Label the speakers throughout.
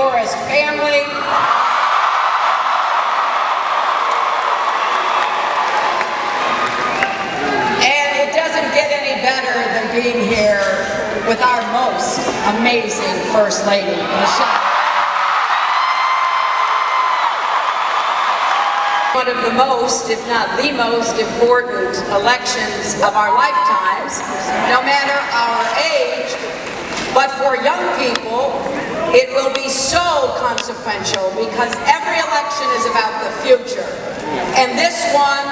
Speaker 1: Forest family. And it doesn't get any better than being here with our most amazing First Lady, Michelle. One of the most, if not the most important elections of our lifetimes, no matter our age, but for young people, it will be so consequential because every election is about the future. And this one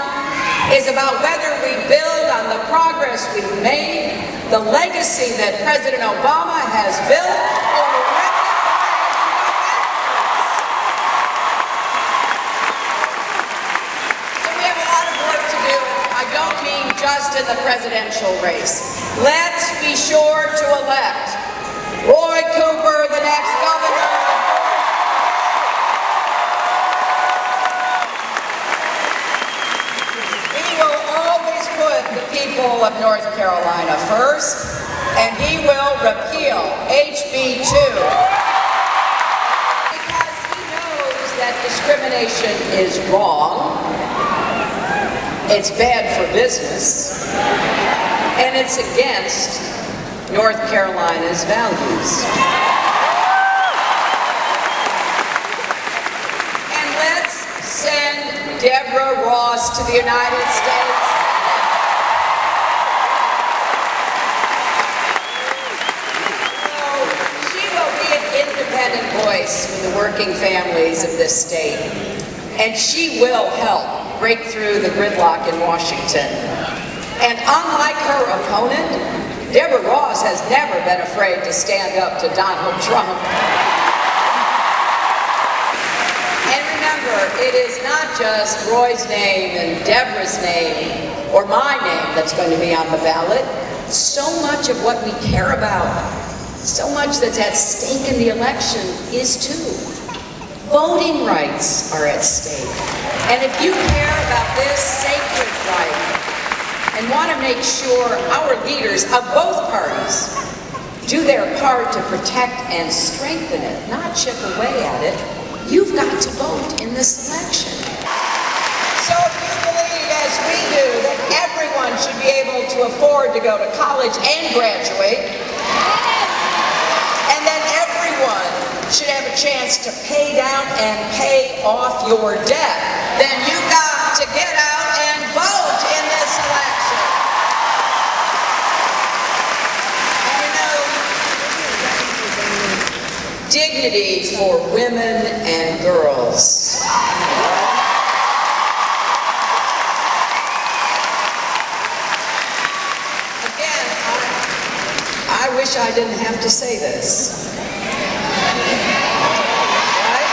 Speaker 1: is about whether we build on the progress we've made, the legacy that President Obama has built, or wreck it away and go backwards. So we have a lot of work to do. I don't mean just in the presidential race. Let's be sure to elect Roy Cooper, the next governor. He will always put the people of North Carolina first, and he will repeal HB 2. Because he knows that discrimination is wrong, it's bad for business, and it's against North Carolina's values. And let's send Deborah Ross to the United States. So she will be an independent voice for the working families of this state. And she will help break through the gridlock in Washington. And unlike her opponent, Deborah Ross has never been afraid to stand up to Donald Trump. And remember, it is not just Roy's name and Deborah's name or my name that's going to be on the ballot. So much of what we care about, so much that's at stake in the election is too. Voting rights are at stake. And if you care about this sacred right, and want to make sure our leaders of both parties do their part to protect and strengthen it, not chip away at it, you've got to vote in this election. So if you believe, as we do, that everyone should be able to afford to go to college and graduate, and that everyone should have a chance to pay down and pay off your debt, then you've got to get out and vote in this election. Dignity for women and girls. Again, I wish I didn't have to say this. Right?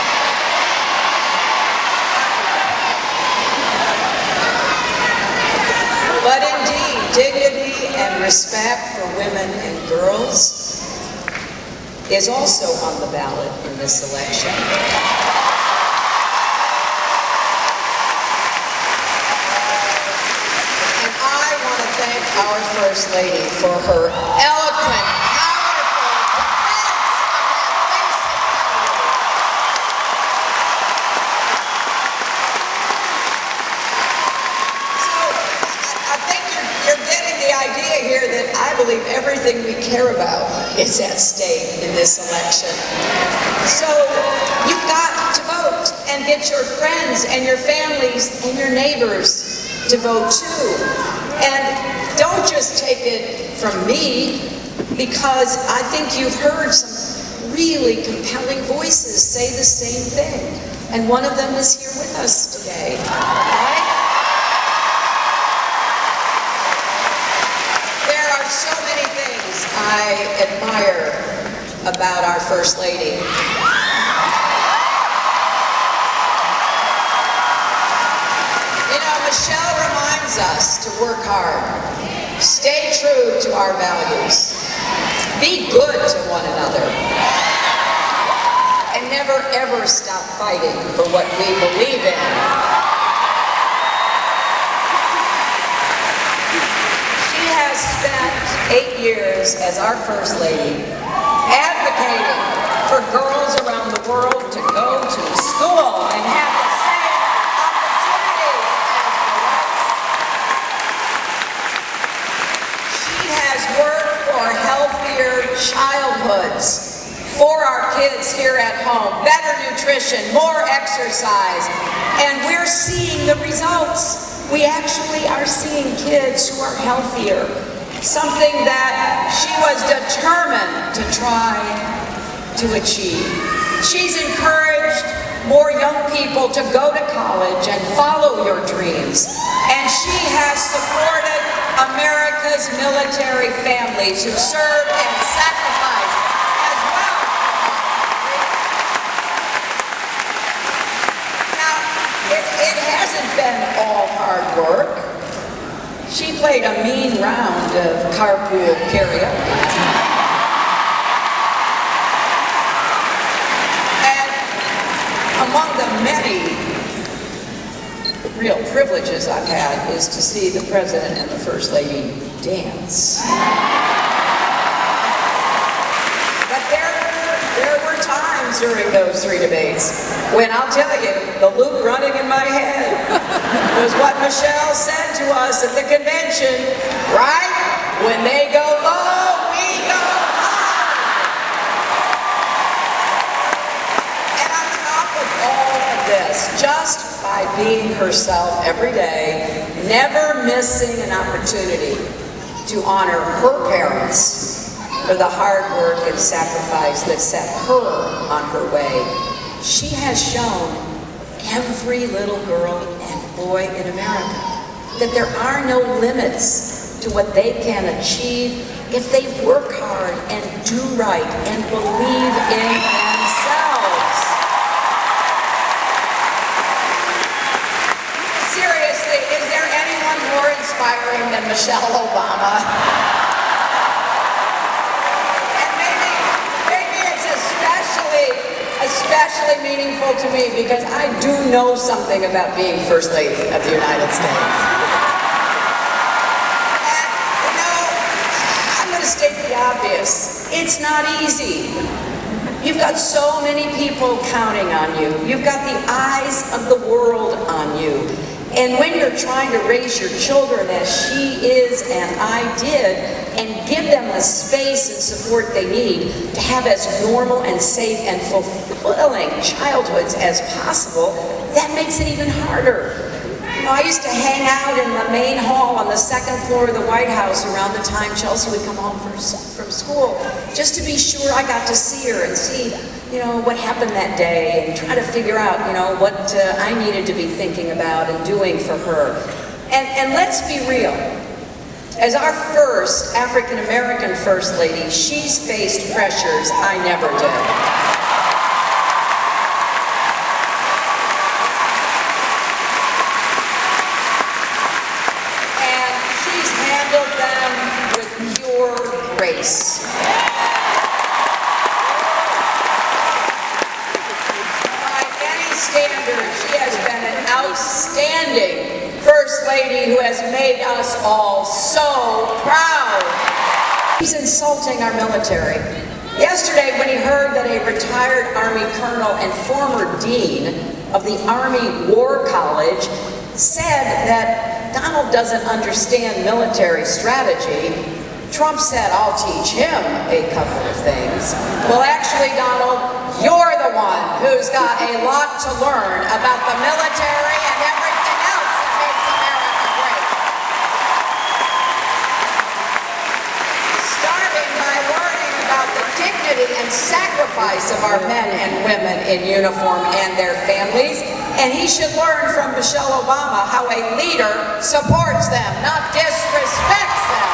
Speaker 1: But indeed, dignity and respect for women and girls is also on the ballot in this election. And I want to thank our First Lady for her eloquent, powerful defense of that basic value. So I think you're getting the idea here that I believe everything we care about is at stake in this election. So you've got to vote and get your friends and your families and your neighbors to vote too. And don't just take it from me, because I think you've heard some really compelling voices say the same thing. And one of them is here with us today. Right? There are so many things I admire about our First Lady. You know, Michelle reminds us to work hard, stay true to our values, be good to one another, and never ever stop fighting for what we believe in. She has spent 8 years as our First Lady advocating for girls around the world to go to school and have the same opportunities as boys. She has worked for healthier childhoods for our kids here at home, better nutrition, more exercise, and we're seeing the results. We actually are seeing kids who are healthier, something that she was determined to try to achieve. She's encouraged more young people to go to college and follow your dreams, and she has supported America's military families who serve and sacrifice as well. Now, it hasn't been all hard work. She played a mean round of carpool karaoke. Among the many real privileges I've had is to see the President and the First Lady dance. But there were times during those three debates when, I'll tell you, the loop running in my head was what Michelle said to us at the convention, right? When they go low, we go high. All of this just by being herself every day, never missing an opportunity to honor her parents for the hard work and sacrifice that set her on her way. She has shown every little girl and boy in America that there are no limits to what they can achieve if they work hard and do right and believe in themselves. Is there anyone more inspiring than Michelle Obama? And maybe it's especially meaningful to me because I do know something about being First Lady of the United States. And, you know, I'm going to state the obvious. It's not easy. You've got so many people counting on you. You've got the eyes of the world on you. And when you're trying to raise your children as she is and I did, and give them the space and support they need to have as normal and safe and fulfilling childhoods as possible, that makes it even harder. You know, I used to hang out in the main hall on the second floor of the White House around the time Chelsea would come home from school, just to be sure I got to see her and see, you know, what happened that day and try to figure out, you know, what I needed to be thinking about and doing for her. And let's be real. As our first African-American First Lady, she's faced pressures I never did. Grace. By any standard, she has been an outstanding First Lady who has made us all so proud. He's insulting our military. Yesterday, when he heard that a retired Army colonel and former dean of the Army War College said that Donald doesn't understand military strategy, Trump said, I'll teach him a couple of things. Well, actually, Donald, you're the one who's got a lot to learn about the military and everything else that makes America great. Starting by learning about the dignity and sacrifice of our men and women in uniform and their families. And he should learn from Michelle Obama how a leader supports them, not disrespects them.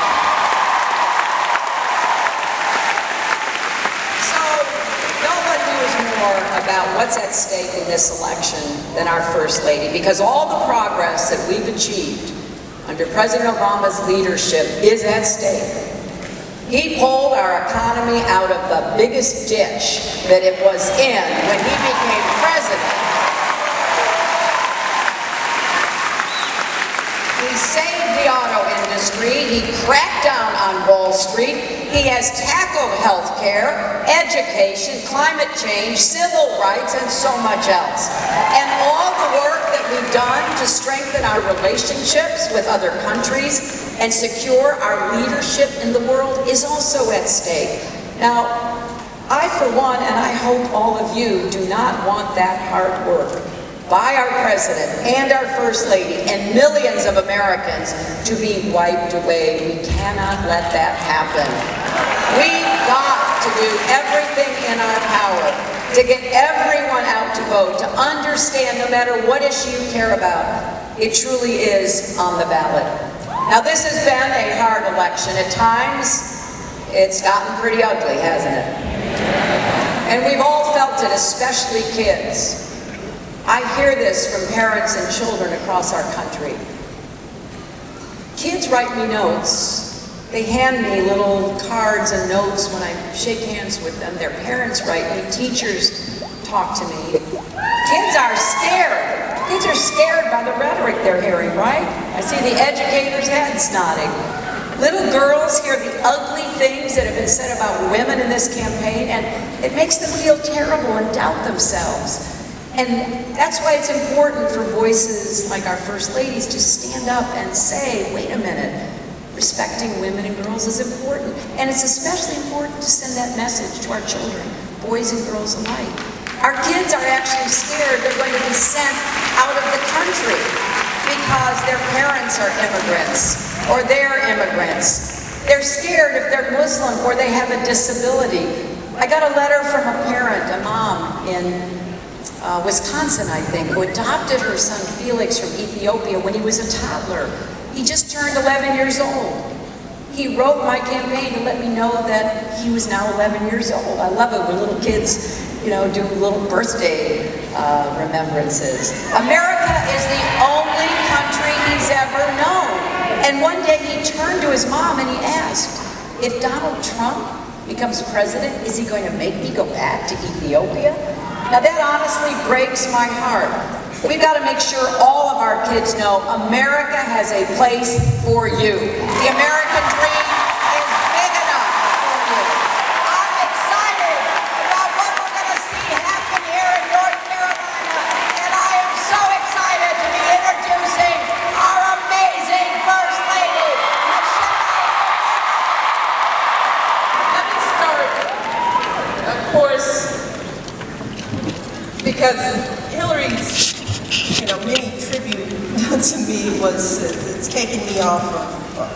Speaker 1: About what's at stake in this election than our First Lady, because all the progress that we've achieved under President Obama's leadership is at stake. He pulled our economy out of the biggest ditch that it was in when he became president. He saved the auto industry, he cracked down on Wall Street, He has tackled health care, education, climate change, civil rights, and so much else. And all the work that we've done to strengthen our relationships with other countries and secure our leadership in the world is also at stake. Now, I, for one, and I hope all of you, do not want that hard work by our President and our First Lady and millions of Americans to be wiped away. We cannot let that happen. We've got to do everything in our power to get everyone out to vote, to understand no matter what issue you care about, it truly is on the ballot. Now, this has been a hard election. At times, it's gotten pretty ugly, hasn't it? And we've all felt it, especially kids. I hear this from parents and children across our country. Kids write me notes. They hand me little cards and notes when I shake hands with them. Their parents write me. Teachers talk to me. Kids are scared. Kids are scared by the rhetoric they're hearing, right? I see the educators' heads nodding. Little girls hear the ugly things that have been said about women in this campaign, and it makes them feel terrible and doubt themselves. And that's why it's important for voices like our First Ladies to stand up and say, wait a minute, respecting women and girls is important. And it's especially important to send that message to our children, boys and girls alike. Our kids are actually scared they're going to be sent out of the country because their parents are immigrants or they're immigrants. They're scared if they're Muslim or they have a disability. I got a letter from a parent, a mom in Wisconsin, I think, who adopted her son Felix from Ethiopia when he was a toddler. He just turned 11 years old. He wrote my campaign to let me know that he was now 11 years old. I love it when little kids, do little birthday remembrances. America is the only country he's ever known. And one day he turned to his mom and he asked, if Donald Trump becomes president, is he going to make me go back to Ethiopia? Now that honestly breaks my heart. We've got to make sure all of our kids know America has a place for you. The American dream is big enough for you. I'm excited about what we're going to see happen here in North Carolina, and I am so excited to be introducing our amazing First Lady, Michelle.
Speaker 2: Let me start, of course, because Hilary's, mini tribute to me it's taken me off of,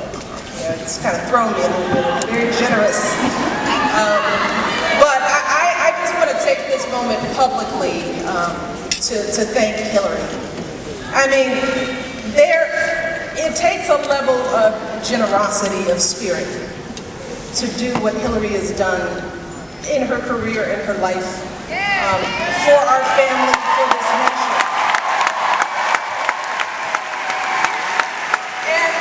Speaker 2: it's kind of thrown me a little bit. Very generous. But I just want to take this moment publicly to thank Hilary. I mean, it takes a level of generosity of spirit to do what Hilary has done in her career, in her life, for our family, for this nation. And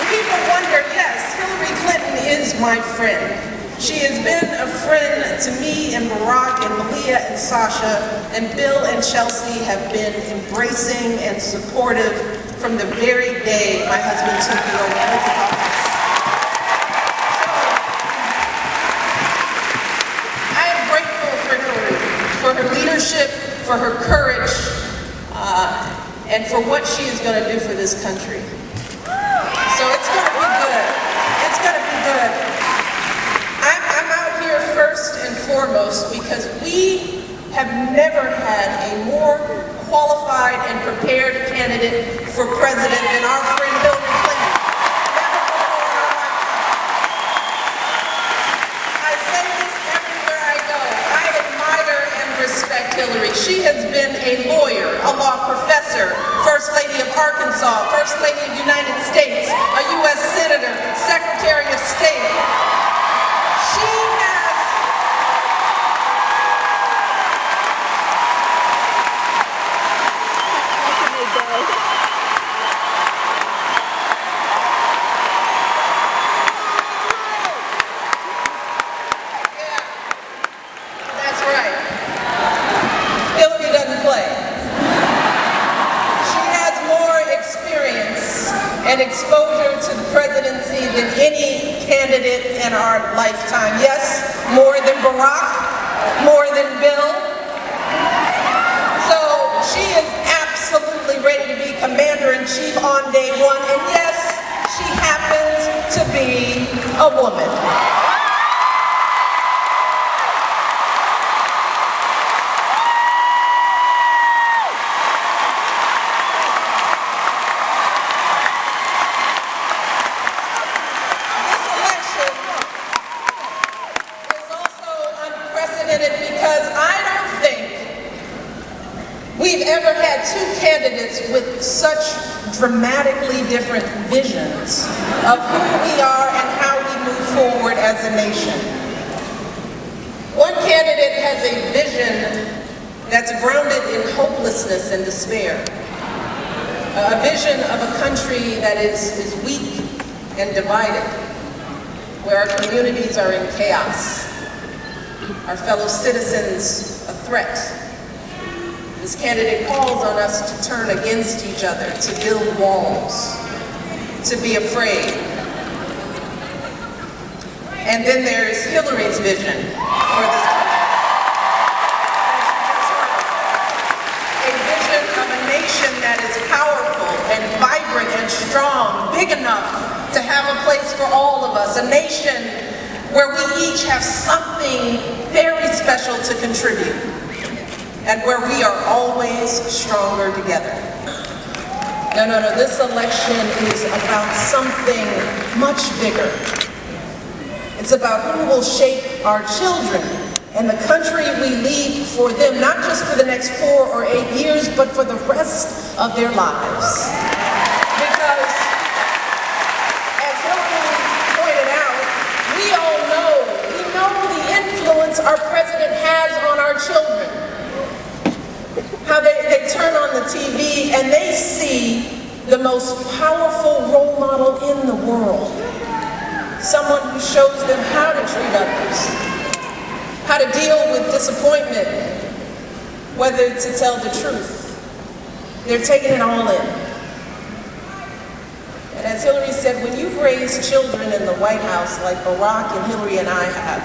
Speaker 2: people wonder, yes, Hillary Clinton is my friend. She has been a friend to me and Barack and Leah and Sasha, and Bill and Chelsea have been embracing and supportive from the very day my husband took the oath of office. For her leadership, for her courage, and for what she is going to do for this country. So it's going to be good. It's going to be good. I'm out here first and foremost because we have never had a more qualified and prepared candidate for president than our friend Hillary Clinton. Respect Hillary. She has been a lawyer, a law professor, First Lady of Arkansas, First Lady of the United States, a U.S. Senator, Secretary of State. She has and exposure to the presidency than any candidate in our lifetime. Yes, more than Barack, more than Bill. So she is absolutely ready to be commander-in-chief on day one, and yes, she happens to be a woman. Because I don't think we've ever had two candidates with such dramatically different visions of who we are and how we move forward as a nation. One candidate has a vision that's grounded in hopelessness and despair. A vision of a country that is weak and divided, where our communities are in chaos, our fellow citizens a threat. This candidate calls on us to turn against each other, to build walls, to be afraid. And then there's Hilary's vision for this country. A vision of a nation that is powerful and vibrant and strong, big enough to have a place for all of us, a nation where we each have something very special to contribute, and where we are always stronger together. No, this election is about something much bigger. It's about who will shape our children and the country we leave for them, not just for the next 4 or 8 years, but for the rest of their lives. Because, as Hilary pointed out, we know the influence our president has on our children. How they turn on the TV and they see the most powerful role model in the world. Someone who shows them how to treat others, how to deal with disappointment, whether to tell the truth. They're taking it all in. And as Hilary said, when you've raised children in the White House like Barack and Hilary and I have,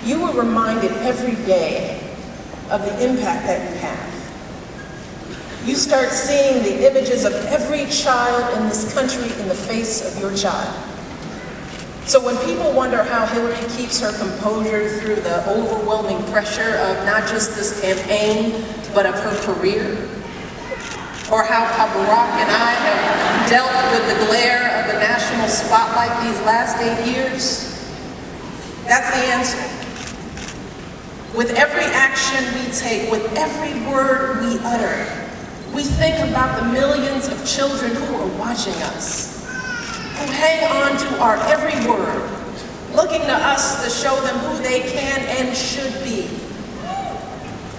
Speaker 2: you are reminded every day of the impact that you have. You start seeing the images of every child in this country in the face of your child. So when people wonder how Hilary keeps her composure through the overwhelming pressure of not just this campaign, but of her career, or how Barack and I have dealt with the glare of the national spotlight these last 8 years, that's the answer. With every action we take, with every word we utter, we think about the millions of children who are watching us, who hang on to our every word, looking to us to show them who they can and should be.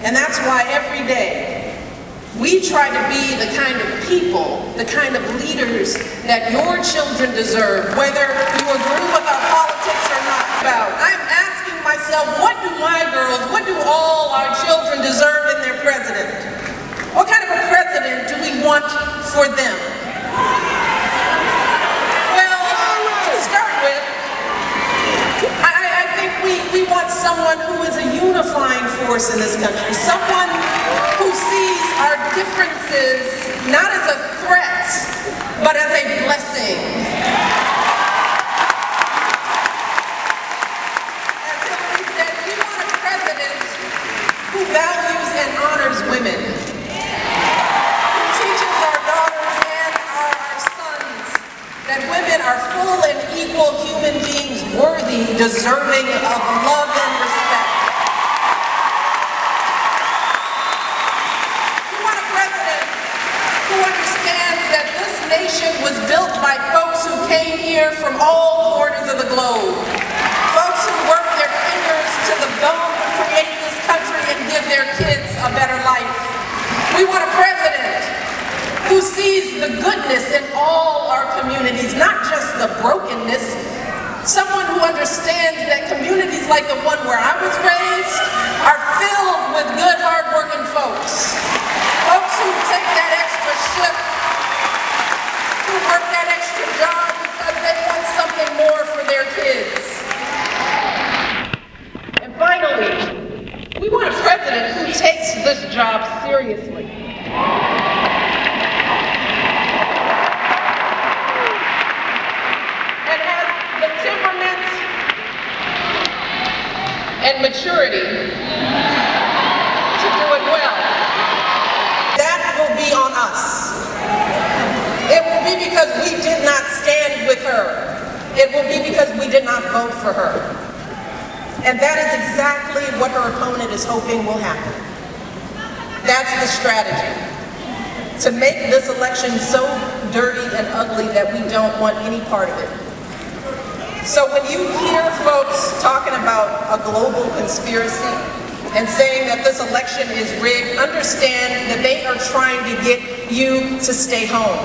Speaker 2: And that's why every day we try to be the kind of people, the kind of leaders that your children deserve, whether you agree with our politics or not. I'm asking myself, what do my girls, what do all our children deserve in their president? What kind of a president do we want for them? Well, to start with, I think we want someone who is a unifying force in this country, someone who sees our differences not as a threat, but as a blessing. As Hilary said, we want a president who values and honors women, who teaches our daughters and our sons that women are full and equal human beings, worthy, deserving of love and respect. We want a president who understands that this nation was built by folks who came here from all corners of the globe. Folks who worked their fingers to the bone to create this country and give their kids a better life. We want a president who sees the goodness in all our communities, not just the brokenness. Someone who understands that communities like the one where I was raised are filled with good, hard-working folks. Folks who take that extra shift, who work that extra job because they want something more president who takes this job seriously. And has the temperament and maturity to do it well.
Speaker 3: That will be on us. It will be because we did not stand with her. It will be because we did not vote for her. And that is exactly what her opponent is hoping will happen. That's the strategy. To make this election so dirty and ugly that we don't want any part of it. So when you hear folks talking about a global conspiracy and saying that this election is rigged, understand that they are trying to get you to stay home.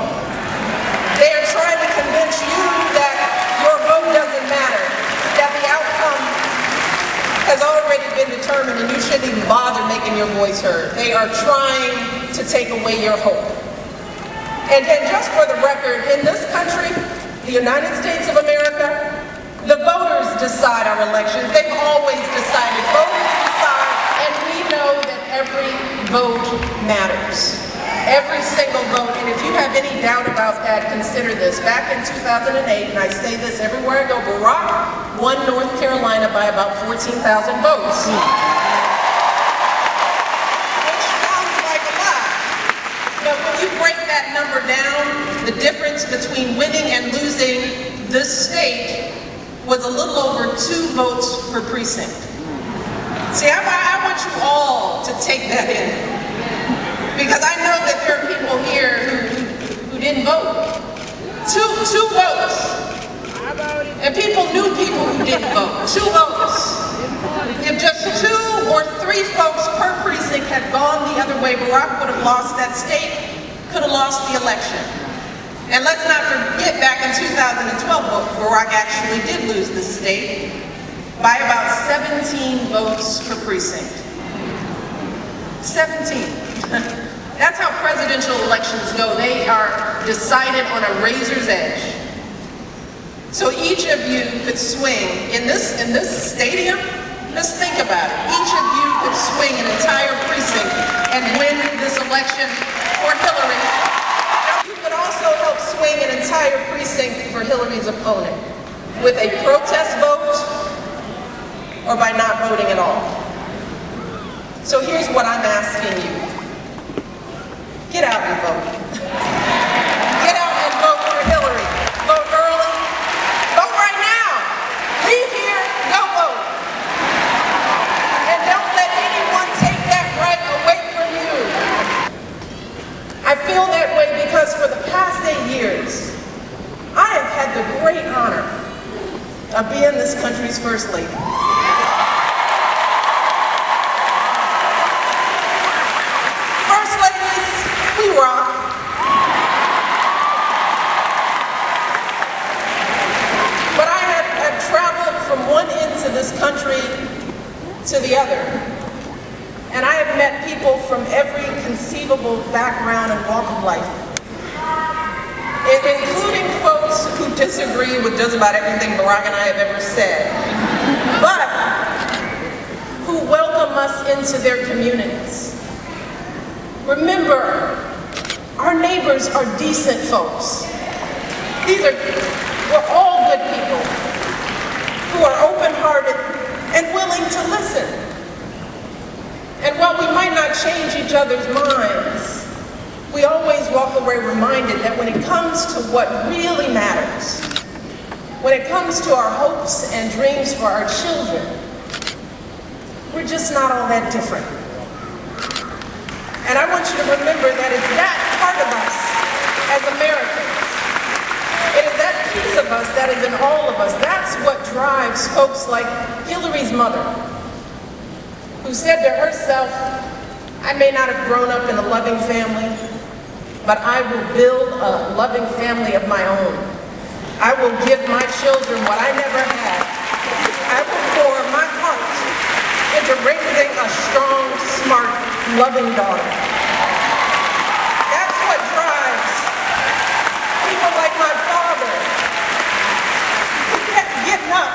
Speaker 3: They are trying to convince you that your vote doesn't matter, that the outcome has already been determined and you shouldn't even bother making your voice heard. They are trying to take away your hope. And just for the record, in this country, the United States of America, the voters decide our elections. They've always decided. Voters decide, and we know that every vote matters. Every single vote, and if you have any doubt about that, consider this. Back in 2008, and I say this everywhere I go, Barack won North Carolina by about 14,000 votes. Which sounds like a lot. But when you break that number down, the difference between winning and losing this state was a little over 2 votes per precinct. See, I want you all to take that in. Because I know that there are people here who didn't vote. Two votes. And people knew people who didn't vote. 2 votes. If just 2 or 3 folks per precinct had gone the other way, Barack would have lost that state, could have lost the election. And let's not forget back in 2012, Barack actually did lose the state by about 17 votes per precinct. 17. That's how presidential elections go. They are decided on a razor's edge. So each of you could swing in this stadium. Just think about it. Each of you could swing an entire precinct and win this election for Hillary. You could also help swing an entire precinct for Hillary's opponent with a protest vote or by not voting at all. So here's what I'm asking you. Get out and vote. Get out and vote for Hillary. Vote early. Vote right now. Leave here, go vote. And don't let anyone take that right away from you. I feel that way because for the past 8 years, I have had the great honor of being this country's First Lady. We rock. But I have traveled from one end to this country to the other. And I have met people from every conceivable background and walk of life. Including folks who disagree with just about everything Barack and I have ever said. But who welcome us into their communities. Remember, our neighbors are decent folks. We're all good people who are open-hearted and willing to listen. And while we might not change each other's minds, we always walk away reminded that when it comes to what really matters, when it comes to our hopes and dreams for our children, we're just not all that different. And I want you to remember that it's that part of us as Americans. It is that piece of us that is in all of us. That's what drives folks like Hillary's mother, who said to herself, I may not have grown up in a loving family, but I will build a loving family of my own. I will give my children what I never had. I will pour my heart into raising a strong, smart, loving daughter. That's what drives people like my father, who kept getting up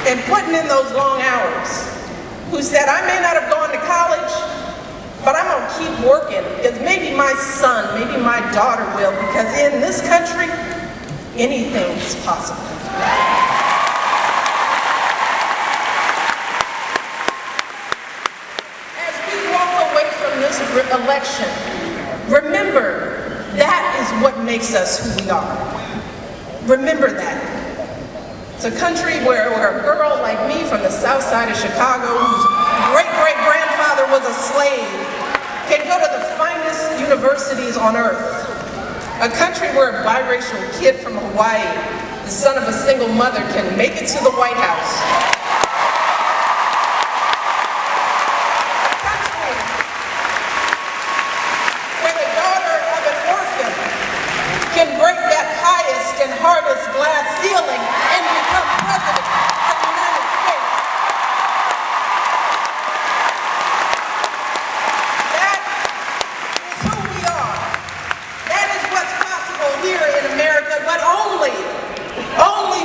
Speaker 3: and putting in those long hours, who who said, I may not have gone to college, but I'm gonna keep working, because maybe my son, maybe my daughter will, because in this country, anything is possible. As we walk away from this election, remember, that is what makes us who we are. Remember that. It's a country where a girl like me from the south side of Chicago, whose great-great-grandfather was a slave, can go to the finest universities on earth. A country where a biracial kid from Hawaii, the son of a single mother, can make it to the White House. Can break that highest and hardest glass ceiling and become president of the United States. That is who we are. That is what's possible here in America, but only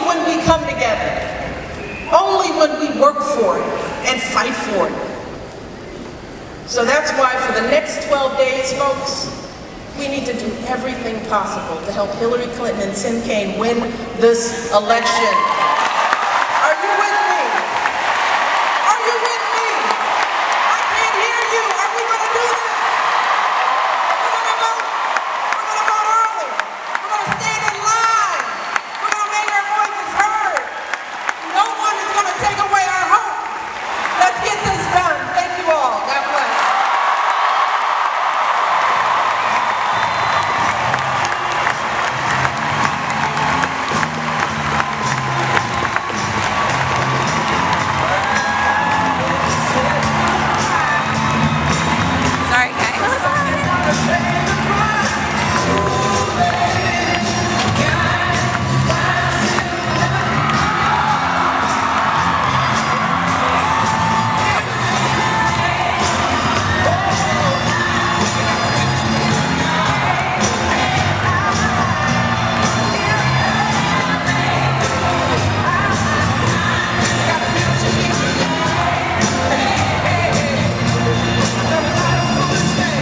Speaker 3: when we come together. Only when we work for it and fight for it. So that's why for the next 12 days, folks, we need to do everything possible to help Hillary Clinton and Tim Kaine win this election.